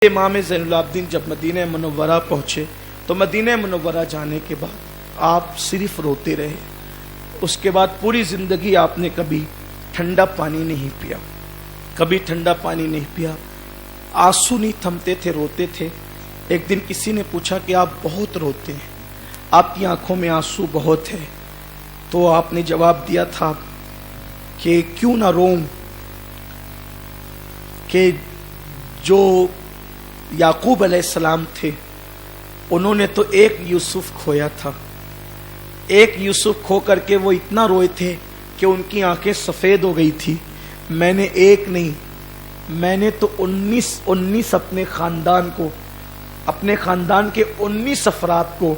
امام زین العابدین جب مدینہ منورہ پہنچے تو مدینہ منورہ جانے کے بعد آپ صرف روتے رہے. اس کے بعد پوری زندگی آپ نے کبھی ٹھنڈا پانی نہیں پیا, کبھی ٹھنڈا پانی نہیں پیا, آنسو نہیں تھمتے تھے, روتے تھے. ایک دن کسی نے پوچھا کہ آپ بہت روتے ہیں, آپ کی آنکھوں میں آنسو بہت ہے. تو آپ نے جواب دیا تھا کہ کیوں نہ روؤں, کہ جو یعقوب علیہ السلام تھے انہوں نے تو ایک یوسف کھویا تھا, ایک یوسف کھو کر کے وہ اتنا روئے تھے کہ ان کی آنکھیں سفید ہو گئی تھی. میں نے ایک نہیں, میں نے تو 19 اپنے خاندان کو, اپنے خاندان کے 19 افراد کو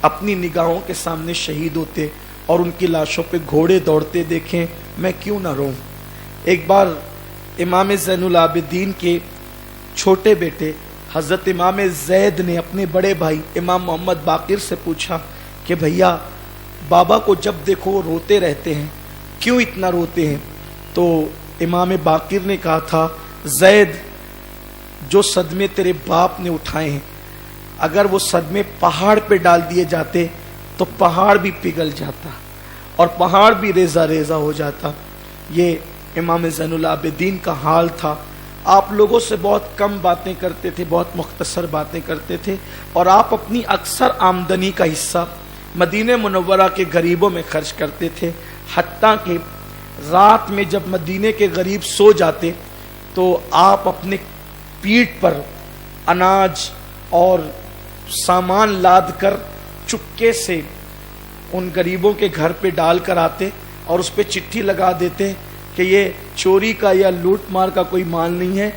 اپنی نگاہوں کے سامنے شہید ہوتے اور ان کی لاشوں پہ گھوڑے دوڑتے دیکھیں, میں کیوں نہ روؤں. ایک بار امام زین العابدین کے چھوٹے بیٹے حضرت امام زید نے اپنے بڑے بھائی امام محمد باقر سے پوچھا کہ بھیا بابا کو جب دیکھو وہ روتے رہتے ہیں, کیوں اتنا روتے ہیں؟ تو امام باقر نے کہا تھا, زید جو صدمے تیرے باپ نے اٹھائے ہیں اگر وہ صدمے پہاڑ پہ ڈال دیے جاتے تو پہاڑ بھی پگھل جاتا اور پہاڑ بھی ریزہ ریزہ ہو جاتا. یہ امام زین العابدین کا حال تھا. آپ لوگوں سے بہت کم باتیں کرتے تھے, بہت مختصر باتیں کرتے تھے, اور آپ اپنی اکثر آمدنی کا حصہ مدینہ منورہ کے غریبوں میں خرچ کرتے تھے. حتیٰ کہ رات میں جب مدینے کے غریب سو جاتے تو آپ اپنے پیٹھ پر اناج اور سامان لاد کر چپکے سے ان غریبوں کے گھر پہ ڈال کر آتے اور اس پہ چٹھی لگا دیتے کہ یہ چوری کا یا لوٹ مار کا کوئی مال نہیں ہے,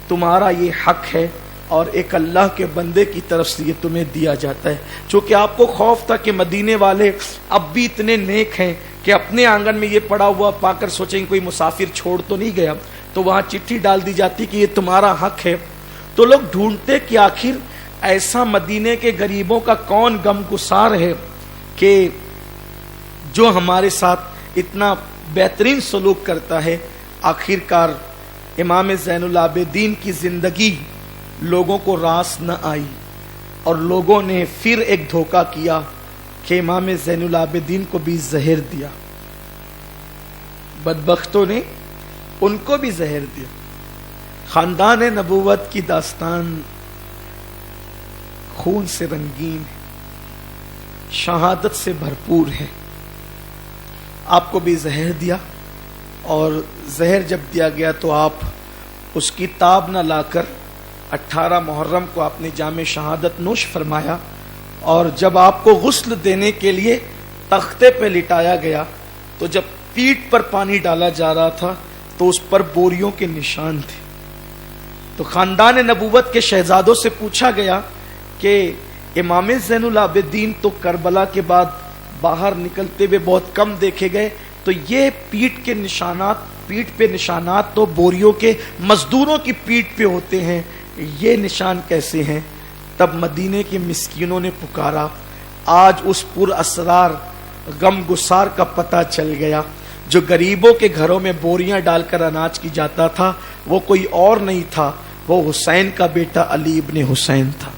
تمہارا یہ حق ہے اور ایک اللہ کے بندے کی طرف سے یہ تمہیں دیا جاتا ہے. چونکہ آپ کو خوف تھا کہ مدینے والے اب بھی اتنے نیک ہیں کہ اپنے آنگن میں یہ پڑا ہوا پا کر سوچیں کوئی مسافر چھوڑ تو نہیں گیا, تو وہاں چٹھی ڈال دی جاتی کہ یہ تمہارا حق ہے. تو لوگ ڈھونڈتے کہ آخر ایسا مدینے کے غریبوں کا کون غم گسار ہے کہ جو ہمارے ساتھ اتنا بہترین سلوک کرتا ہے. آخر کار امام زین العابدین کی زندگی لوگوں کو راس نہ آئی اور لوگوں نے پھر ایک دھوکہ کیا کہ امام زین العابدین کو بھی زہر دیا. بدبختوں نے ان کو بھی زہر دیا. خاندان نبوت کی داستان خون سے رنگین ہے, شہادت سے بھرپور ہے. آپ کو بھی زہر دیا, اور زہر جب دیا گیا تو آپ اس کی تاب نہ لا کر 18 محرم کو آپ نے جام شہادت نوش فرمایا. اور جب آپ کو غسل دینے کے لیے تختے پہ لٹایا گیا تو جب پیٹھ پر پانی ڈالا جا رہا تھا تو اس پر بوریوں کے نشان تھے. تو خاندان نبوت کے شہزادوں سے پوچھا گیا کہ امام زین العابدین تو کربلا کے بعد باہر نکلتے ہوئے بہت کم دیکھے گئے, تو یہ پیٹھ کے نشانات, پیٹھ پہ نشانات تو بوریوں کے مزدوروں کی پیٹھ پہ ہوتے ہیں, یہ نشان کیسے ہیں؟ تب مدینے کے مسکینوں نے پکارا. آج اس پر اسرار غم گسار کا پتہ چل گیا. جو غریبوں کے گھروں میں بوریاں ڈال کر اناج کی جاتا تھا وہ کوئی اور نہیں تھا, وہ حسین کا بیٹا علی ابن حسین تھا.